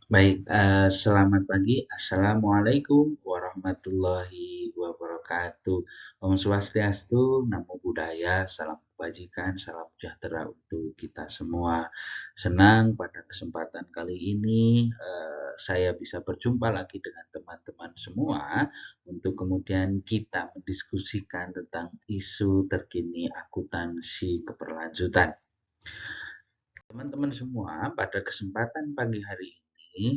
Baik, selamat pagi. Assalamualaikum warahmatullahi wabarakatuh. Om Swastiastu, Namo Buddhaya, salam kebajikan, salam sejahtera untuk kita semua. Senang pada kesempatan kali ini saya bisa berjumpa lagi dengan teman-teman semua untuk kemudian kita mendiskusikan tentang isu terkini akuntansi keberlanjutan. Teman-teman semua, pada kesempatan pagi hari ini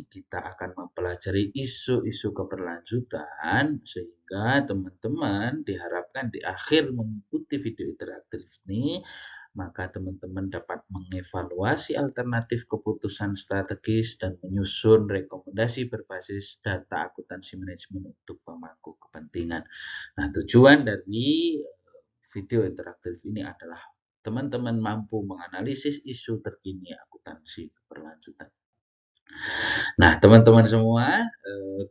kita akan mempelajari isu-isu keberlanjutan sehingga teman-teman diharapkan di akhir mengikuti video interaktif ini maka teman-teman dapat mengevaluasi alternatif keputusan strategis dan menyusun rekomendasi berbasis data akuntansi manajemen untuk pemangku kepentingan. Nah, tujuan dari video interaktif ini adalah teman-teman mampu menganalisis isu terkini akuntansi keberlanjutan. Nah, teman-teman semua,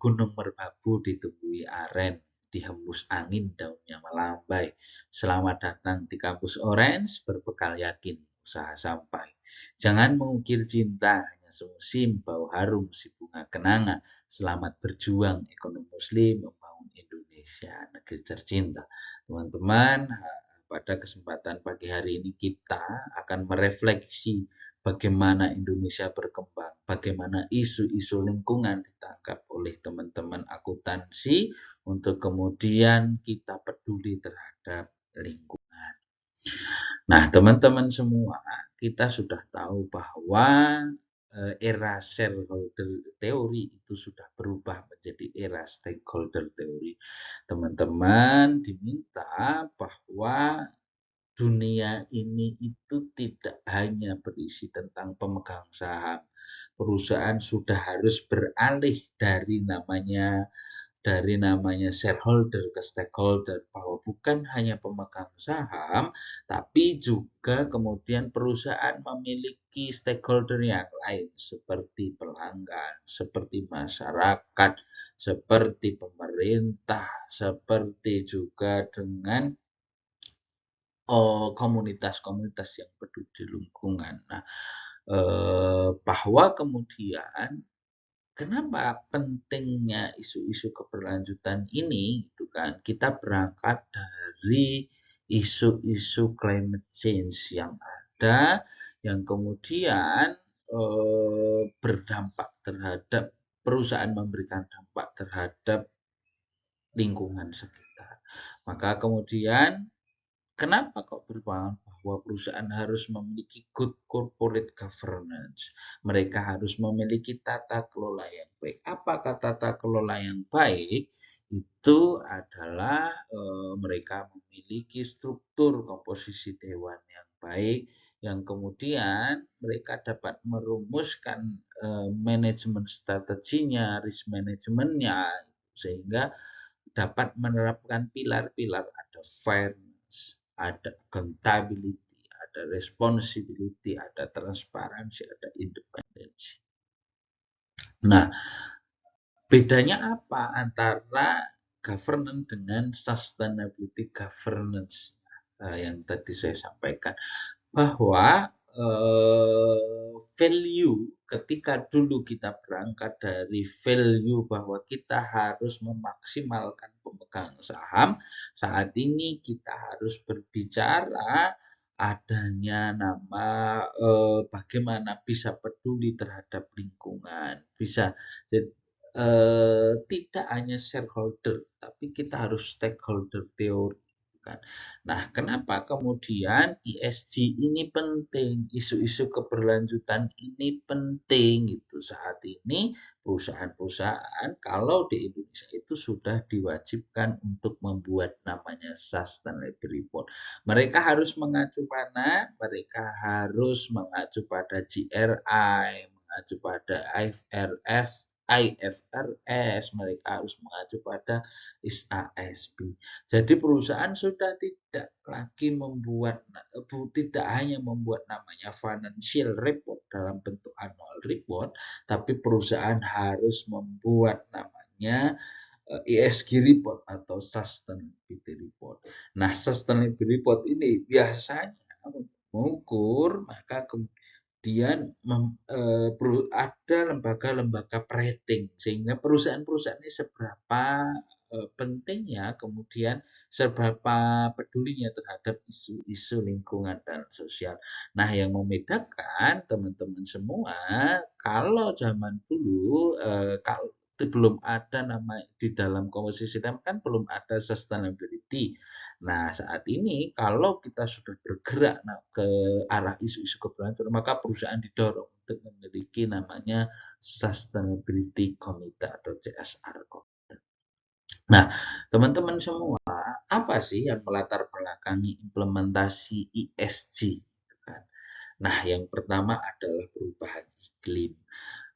gunung merbabu ditumbuhi aren, dihembus angin daunnya melambai. Selamat datang di kampus Orange, berbekal yakin usaha sampai. Jangan mengukir cinta, hanya semusim bau harum si bunga kenanga. Selamat berjuang ekonomi muslim membangun Indonesia, negeri tercinta. Teman-teman, pada kesempatan pagi hari ini kita akan merefleksi bagaimana Indonesia berkembang, bagaimana isu-isu lingkungan ditangkap oleh teman-teman akuntansi untuk kemudian kita peduli terhadap lingkungan. Nah, teman-teman semua, kita sudah tahu bahwa era shareholder teori itu sudah berubah menjadi era stakeholder teori. Teman-teman diminta bahwa dunia ini itu tidak hanya berisi tentang pemegang saham. Perusahaan sudah harus beralih dari namanya shareholder ke stakeholder, bahwa bukan hanya pemegang saham, tapi juga kemudian perusahaan memiliki stakeholder yang lain seperti pelanggan, seperti masyarakat, seperti pemerintah, seperti juga dengan komunitas-komunitas yang peduli lingkungan. Nah, bahwa kemudian kenapa pentingnya isu-isu keberlanjutan ini, itu kan kita berangkat dari isu-isu climate change yang ada, yang kemudian berdampak terhadap perusahaan memberikan dampak terhadap lingkungan sekitar. Maka kemudian kenapa kok berpaham bahwa perusahaan harus memiliki good corporate governance? Mereka harus memiliki tata kelola yang baik. Apakah tata kelola yang baik? Itu adalah mereka memiliki struktur komposisi dewan yang baik, yang kemudian mereka dapat merumuskan manajemen strateginya, risk manajemennya, sehingga dapat menerapkan pilar-pilar, ada fairness, ada accountability, ada responsibility, ada transparansi, ada independensi. Nah, bedanya apa antara governance dengan sustainability governance yang tadi saya sampaikan? Bahwa value ketika dulu kita berangkat dari value bahwa kita harus memaksimalkan pemegang saham, saat ini kita harus berbicara adanya nama bagaimana bisa peduli terhadap lingkungan, bisa tidak hanya shareholder, tapi kita harus stakeholder teori kan. Nah, kenapa kemudian ESG ini penting, isu-isu keberlanjutan ini penting gitu. Saat ini perusahaan-perusahaan kalau di Indonesia itu sudah diwajibkan untuk membuat namanya sustainability report. Mereka harus mengacu pada, mereka harus mengacu pada GRI, mengacu pada IFRS, mereka harus mengacu pada ISASB. Jadi perusahaan sudah tidak hanya membuat namanya financial report dalam bentuk annual report, tapi perusahaan harus membuat namanya ESG report atau sustainability report. Nah, sustainability report ini biasanya mengukur maka kemudian ada lembaga-lembaga rating sehingga perusahaan-perusahaan ini seberapa pentingnya, kemudian seberapa pedulinya terhadap isu-isu lingkungan dan sosial. Nah, yang membedakan teman-teman semua, kalau zaman dulu kalau belum ada nama di dalam komposisi sistem kan belum ada sustainability. Nah, saat ini kalau kita sudah bergerak ke arah isu-isu keberlangsungan, maka perusahaan didorong untuk memiliki namanya Sustainability Committee atau CSR. Nah, teman-teman semua, apa sih yang melatar belakangi implementasi ESG? Nah, yang pertama adalah perubahan iklim.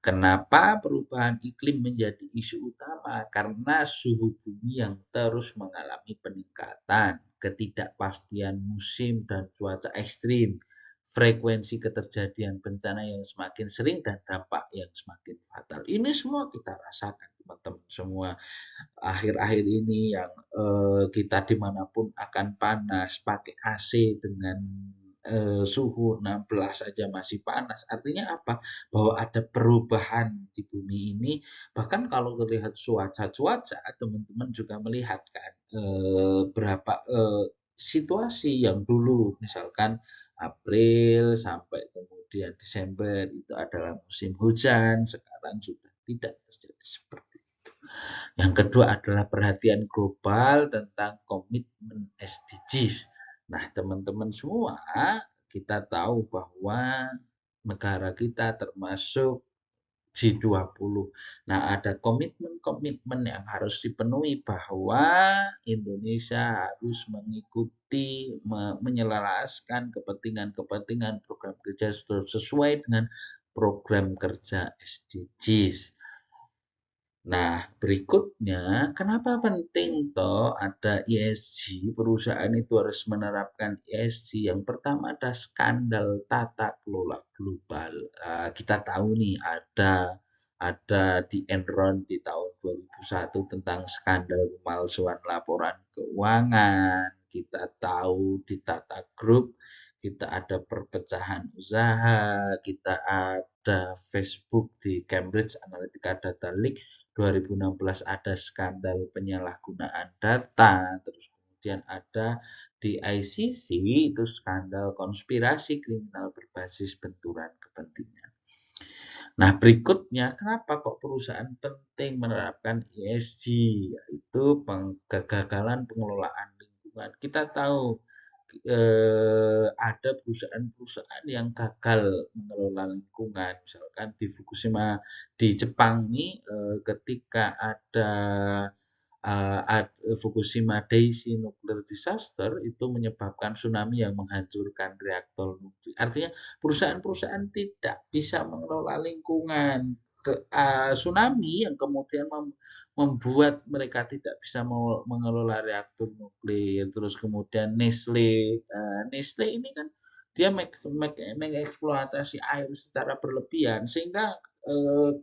Kenapa perubahan iklim menjadi isu utama? Karena suhu bumi yang terus mengalami peningkatan, ketidakpastian musim dan cuaca ekstrim, frekuensi keterjadian bencana yang semakin sering dan dampak yang semakin fatal. Ini semua kita rasakan teman-teman semua akhir-akhir ini yang kita dimanapun akan panas, pakai AC dengan suhu 16 saja masih panas. Artinya apa? Bahwa ada perubahan di bumi ini. Bahkan kalau melihat cuaca, teman-teman juga melihat kan berapa situasi yang dulu misalkan April sampai kemudian Desember itu adalah musim hujan, sekarang sudah tidak terjadi seperti itu. Yang kedua adalah perhatian global tentang komitmen SDGs. Nah, teman-teman semua, kita tahu bahwa negara kita termasuk G20. Nah, ada komitmen-komitmen yang harus dipenuhi bahwa Indonesia harus mengikuti, menyelaraskan kepentingan-kepentingan program kerja sesuai dengan program kerja SDGs. Nah, berikutnya, kenapa penting toh ada ESG? Perusahaan itu harus menerapkan ESG. Yang pertama ada skandal tata kelola global. Kita tahu nih ada di Enron di tahun 2001 tentang skandal pemalsuan laporan keuangan. Kita tahu di Tata Group kita ada perpecahan usaha, kita ada Facebook di Cambridge Analytica Data Leak 2016 ada skandal penyalahgunaan data, terus kemudian ada di ICC itu skandal konspirasi kriminal berbasis benturan kepentingan. Nah, berikutnya, kenapa kok perusahaan penting menerapkan ESG, yaitu kegagalan pengelolaan lingkungan. Kita tahu ada perusahaan-perusahaan yang gagal mengelola lingkungan, misalkan di Fukushima di Jepang nih ketika ada Fukushima Daiichi nuclear disaster itu menyebabkan tsunami yang menghancurkan reaktor nuklir. Artinya perusahaan-perusahaan tidak bisa mengelola lingkungan. Tsunami yang kemudian membuat mereka tidak bisa mengelola reaktor nuklir. Terus kemudian Nestle, Nestle ini kan dia mengeksploitasi air secara berlebihan sehingga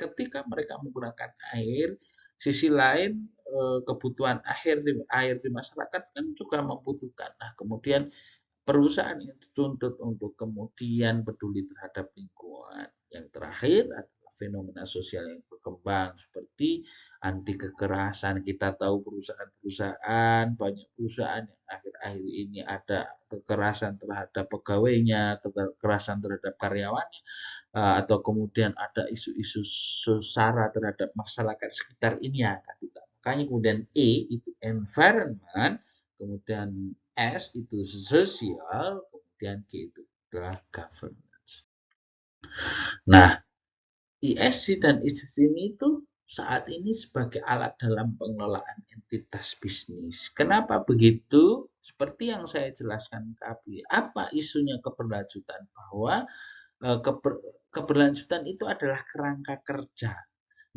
ketika mereka menggunakan air, sisi lain kebutuhan air di masyarakat kan juga membutuhkan. Nah, kemudian perusahaan yang dituntut untuk kemudian peduli terhadap lingkungan. Yang terakhir adalah fenomena sosial yang berkembang seperti anti kekerasan. Kita tahu perusahaan-perusahaan, banyak perusahaan yang akhir-akhir ini ada kekerasan terhadap pegawainya, kekerasan terhadap karyawannya, atau kemudian ada isu-isu sara terhadap masyarakat sekitar ini akan ditangani. Makanya kemudian E itu environment, kemudian S itu sosial, kemudian G itu adalah governance. Nah, ESG dan ESG ini itu saat ini sebagai alat dalam pengelolaan entitas bisnis. Kenapa begitu? Seperti yang saya jelaskan tadi, apa isunya keberlanjutan? Bahwa keberlanjutan itu adalah kerangka kerja.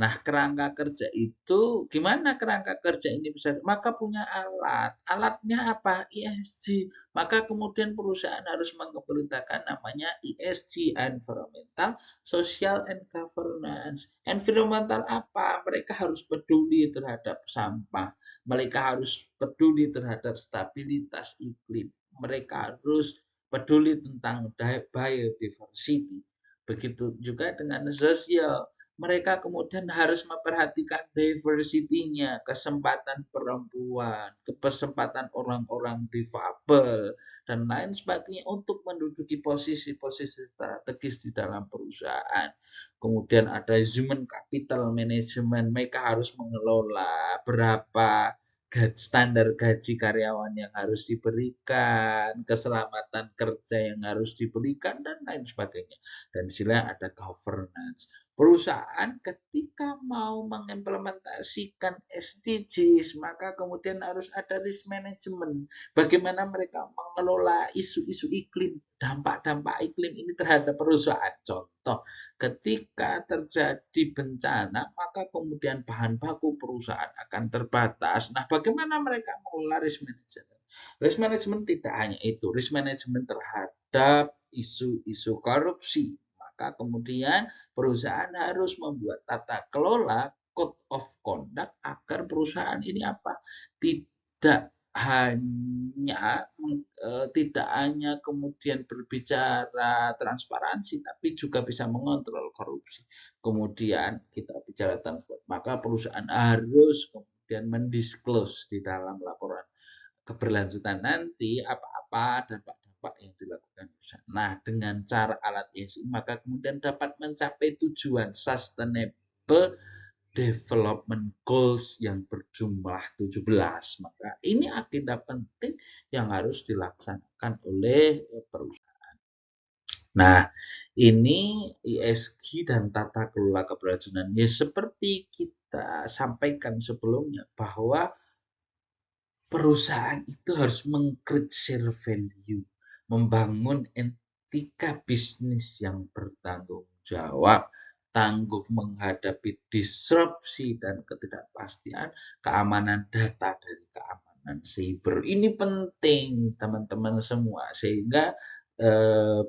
Nah, kerangka kerja itu gimana kerangka kerja ini bisa? Maka punya alat. Alatnya apa? ESG. Maka kemudian perusahaan harus mengimplementasikan namanya ESG, Environmental, Social and Governance. Environmental apa? Mereka harus peduli terhadap sampah. Mereka harus peduli terhadap stabilitas iklim. Mereka harus peduli tentang biodiversity. Begitu juga dengan sosial. Mereka kemudian harus memperhatikan diversity-nya, kesempatan perempuan, kesempatan orang-orang difabel, dan lain sebagainya untuk menduduki posisi-posisi strategis di dalam perusahaan. Kemudian ada human capital management, mereka harus mengelola berapa standar gaji karyawan yang harus diberikan, keselamatan kerja yang harus diberikan, dan lain sebagainya. Dan di sini ada governance. Perusahaan ketika mau mengimplementasikan SDGs, maka kemudian harus ada risk management. Bagaimana mereka mengelola isu-isu iklim, dampak-dampak iklim ini terhadap perusahaan. Contoh, ketika terjadi bencana, maka kemudian bahan baku perusahaan akan terbatas. Nah, bagaimana mereka mengelola risk management? Risk management tidak hanya itu, risk management terhadap isu-isu korupsi. Maka kemudian perusahaan harus membuat tata kelola code of conduct agar perusahaan ini apa? Tidak hanya kemudian berbicara transparansi, tapi juga bisa mengontrol korupsi. Kemudian kita bicara transparansi, maka perusahaan harus kemudian mendisclose di dalam laporan keberlanjutan nanti apa-apa dampak-dampak yang dilakukan perusahaan. Nah, dengan cara alat ESG maka kemudian dapat mencapai tujuan sustainable development goals yang berjumlah 17. Maka ini agenda penting yang harus dilaksanakan oleh perusahaan. Nah, ini ESG dan tata kelola keberlanjutan. Ya, seperti kita sampaikan sebelumnya bahwa perusahaan itu harus meng-create share value, membangun etika bisnis yang bertanggung jawab, tangguh menghadapi disrupsi dan ketidakpastian, keamanan data dari keamanan cyber. Ini penting teman-teman semua sehingga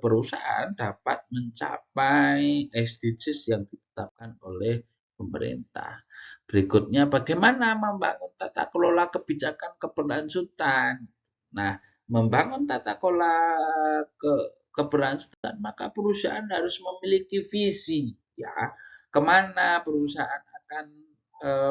perusahaan dapat mencapai SDGs yang ditetapkan oleh pemerintah. Berikutnya, bagaimana membangun tata kelola kebijakan keberlanjutan. Nah, membangun tata kelola keberlanjutan, maka perusahaan harus memiliki visi, ya, kemana perusahaan akan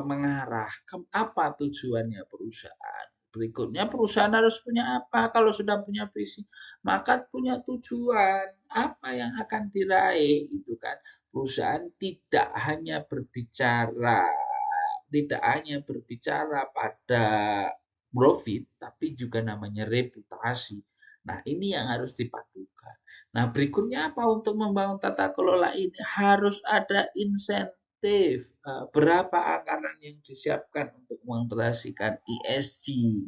mengarah, apa tujuannya perusahaan. Berikutnya, perusahaan harus punya apa? Kalau sudah punya visi, maka punya tujuan, apa yang akan diraih, itu kan. Perusahaan tidak hanya berbicara pada profit, tapi juga namanya reputasi. Nah, ini yang harus dipadukan. Nah, berikutnya apa untuk membangun tata kelola ini? Harus ada insentif. Berapa anggaran yang disiapkan untuk mengoperasikan ESG?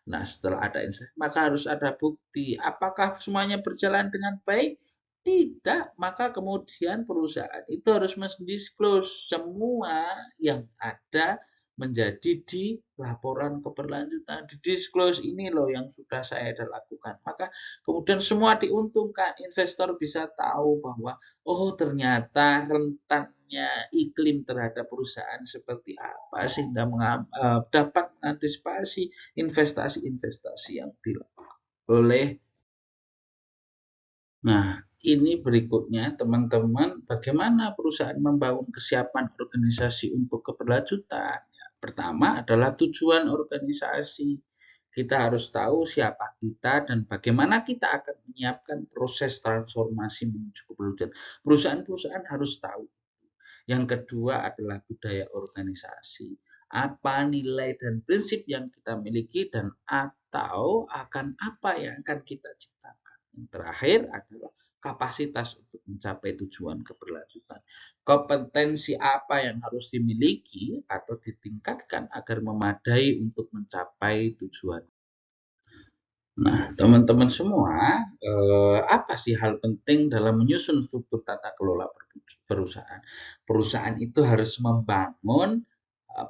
Nah, setelah ada insentif, maka harus ada bukti. Apakah semuanya berjalan dengan baik? Tidak, maka kemudian perusahaan itu harus mendisclose semua yang ada menjadi di laporan keberlanjutan. Di disclose ini loh yang sudah saya lakukan. Maka kemudian semua diuntungkan. Investor bisa tahu bahwa oh ternyata rentannya iklim terhadap perusahaan seperti apa sehingga dapat mengantisipasi investasi-investasi yang dilakukan oleh. Nah, ini berikutnya teman-teman, bagaimana perusahaan membangun kesiapan organisasi untuk keberlanjutan. Ya, pertama adalah tujuan organisasi. Kita harus tahu siapa kita dan bagaimana kita akan menyiapkan proses transformasi menuju keberlanjutan. Perusahaan-perusahaan harus tahu. Yang kedua adalah budaya organisasi. Apa nilai dan prinsip yang kita miliki dan atau akan apa yang akan kita ciptakan. Yang terakhir adalah kapasitas untuk mencapai tujuan keberlanjutan. Kompetensi apa yang harus dimiliki atau ditingkatkan agar memadai untuk mencapai tujuan. Nah, teman-teman semua, apa sih hal penting dalam menyusun struktur tata kelola perusahaan? Perusahaan itu harus membangun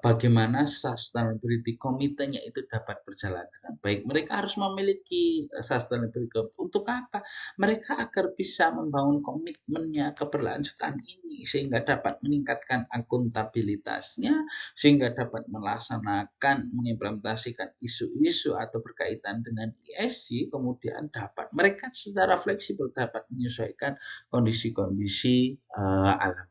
bagaimana sustainability komitenya itu dapat berjalan dengan baik. Mereka harus memiliki sustainability committee. Untuk apa? Mereka agar bisa membangun komitmennya keberlanjutan ini sehingga dapat meningkatkan akuntabilitasnya, sehingga dapat melaksanakan, mengimplementasikan isu-isu atau berkaitan dengan ESG, kemudian dapat mereka secara fleksibel dapat menyesuaikan kondisi-kondisi alam.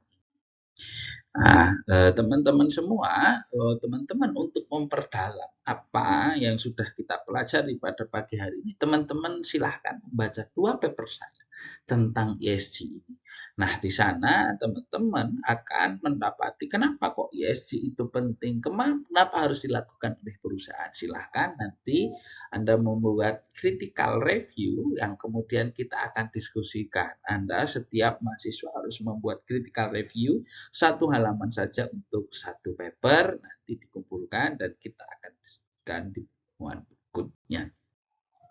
Nah, teman-teman semua, teman-teman untuk memperdalam apa yang sudah kita pelajari pada pagi hari ini, teman-teman silahkan membaca 2 paper saya tentang ESG ini. Nah, di sana teman-teman akan mendapati kenapa kok ESG itu penting, kenapa harus dilakukan oleh perusahaan. Silahkan nanti Anda membuat critical review yang kemudian kita akan diskusikan. Anda setiap mahasiswa harus membuat critical review 1 halaman saja untuk 1 paper, nanti dikumpulkan dan kita akan diskusikan di pertemuan berikutnya.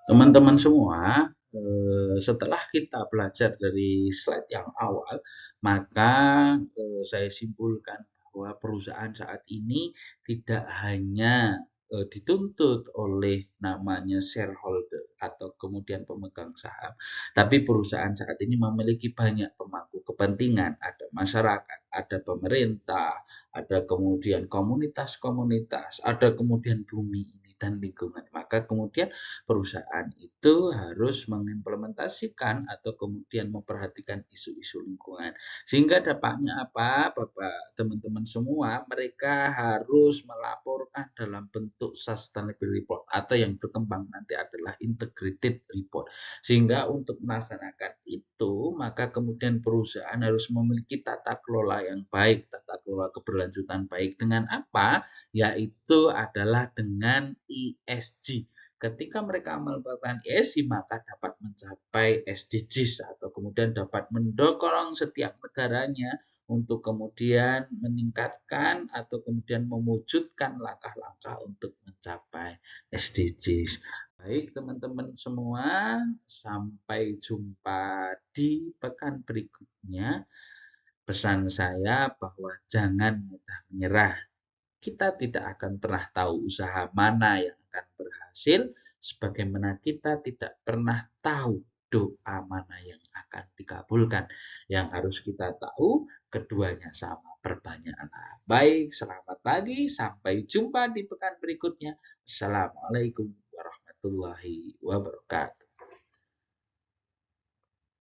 Teman-teman semua, setelah kita belajar dari slide yang awal, maka saya simpulkan bahwa perusahaan saat ini tidak hanya dituntut oleh namanya shareholder atau kemudian pemegang saham, tapi perusahaan saat ini memiliki banyak pemangku kepentingan, ada masyarakat, ada pemerintah, ada kemudian komunitas-komunitas, ada kemudian bumi ini dan lingkungan. Maka kemudian perusahaan itu harus mengimplementasikan atau kemudian memperhatikan isu-isu lingkungan. Sehingga dampaknya apa, Bapak, teman-teman semua, mereka harus melaporkan dalam bentuk sustainability report atau yang berkembang nanti adalah integrated report. Sehingga untuk melaksanakan itu, maka kemudian perusahaan harus memiliki tata kelola yang baik, tata kelola keberlanjutan baik. Dengan apa? Yaitu adalah dengan ESG. Ketika mereka melakukan ESG, maka dapat mencapai SDGs atau kemudian dapat mendorong setiap negaranya untuk kemudian meningkatkan atau kemudian mewujudkan langkah-langkah untuk mencapai SDGs. Baik teman-teman semua, sampai jumpa di pekan berikutnya. Pesan saya bahwa jangan mudah menyerah. Kita tidak akan pernah tahu usaha mana yang akan berhasil, sebagaimana kita tidak pernah tahu doa mana yang akan dikabulkan. Yang harus kita tahu, keduanya sama, perbanyaklah. Baik, selamat pagi, sampai jumpa di pekan berikutnya. Assalamualaikum warahmatullahi wabarakatuh.